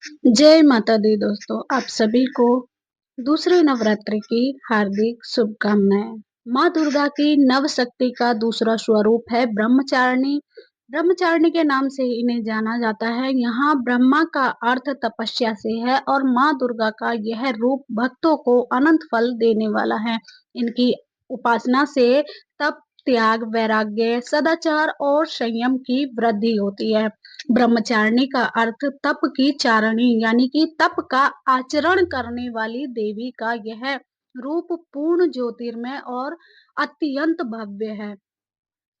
जय माता दी दोस्तों, आप सभी को दूसरे नवरात्रि की हार्दिक शुभकामनाएं। माँ दुर्गा की नव शक्ति का दूसरा स्वरूप है ब्रह्मचारिणी। ब्रह्मचारिणी के नाम से इन्हें जाना जाता है। यहाँ ब्रह्मा का अर्थ तपस्या से है और माँ दुर्गा का यह रूप भक्तों को अनंत फल देने वाला है। इनकी उपासना से तप, त्याग, वैराग्य, सदाचार और संयम की वृद्धि होती है। ब्रह्मचारिणी का अर्थ तप की चारणी यानी कि तप का आचरण करने वाली देवी का यह रूप पूर्ण ज्योतिर्मय और अत्यंत भव्य है।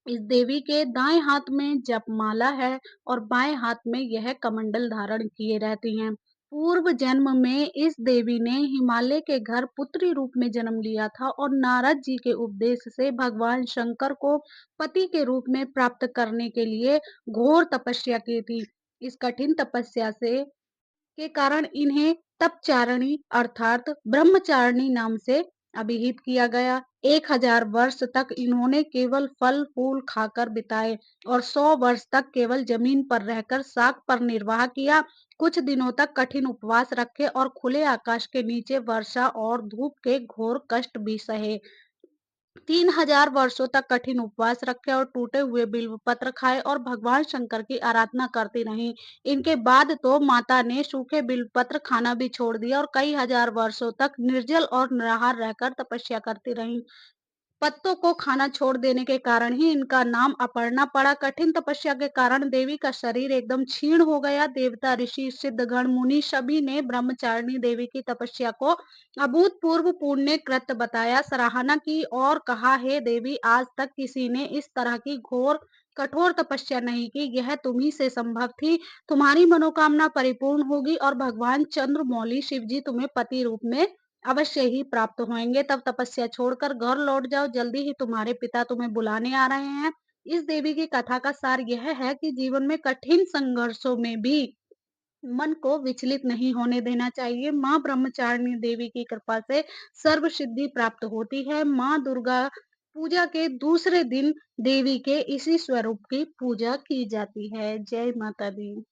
इस देवी के दाएं हाथ में जपमाला है और बाएं हाथ में यह कमंडल धारण किए रहती हैं। पूर्व जन्म में इस देवी ने हिमालय के घर पुत्री रूप में जन्म लिया था और नारद जी के उपदेश से भगवान शंकर को पति के रूप में प्राप्त करने के लिए घोर तपस्या की थी। इस कठिन तपस्या से के कारण इन्हें तपचारिणी अर्थात ब्रह्मचारिणी नाम से अभिहित किया गया। 1000 वर्ष तक इन्होंने केवल फल फूल खाकर बिताए और 100 वर्ष तक केवल जमीन पर रहकर शाक पर निर्वाह किया। कुछ दिनों तक कठिन उपवास रखे और खुले आकाश के नीचे वर्षा और धूप के घोर कष्ट भी सहे। 3000 वर्षों तक कठिन उपवास रखे और टूटे हुए बिल्व पत्र खाए और भगवान शंकर की आराधना करती रहीं। इनके बाद तो माता ने सूखे बिल्व पत्र खाना भी छोड़ दिया और कई हजार वर्षों तक निर्जल और निराहार रहकर तपस्या करती रहीं। पत्तों को खाना छोड़ देने के कारण ही इनका नाम अपर्णा पड़ा। कठिन तपस्या के कारण देवी का शरीर एकदम क्षीण हो गया। देवता, ऋषि, सिद्धगण, मुनि सभी ने ब्रह्मचारिणी देवी की तपस्या को अभूतपूर्व पुण्य कृत बताया, सराहना की और कहा, हे देवी, आज तक किसी ने इस तरह की घोर कठोर तपस्या नहीं की। यह तुम्ही से संभव थी। तुम्हारी मनोकामना परिपूर्ण होगी और भगवान चंद्रमौली शिव जी तुम्हें पति रूप में अवश्य ही प्राप्त होंगे। तब तपस्या छोड़कर घर लौट जाओ, जल्दी ही तुम्हारे पिता तुम्हें बुलाने आ रहे हैं। इस देवी की कथा का सार यह है कि जीवन में कठिन संघर्षों में भी मन को विचलित नहीं होने देना चाहिए। माँ ब्रह्मचारिणी देवी की कृपा से सर्व सिद्धि प्राप्त होती है। माँ दुर्गा पूजा के दूसरे दिन देवी के इसी स्वरूप की पूजा की जाती है। जय माता दी।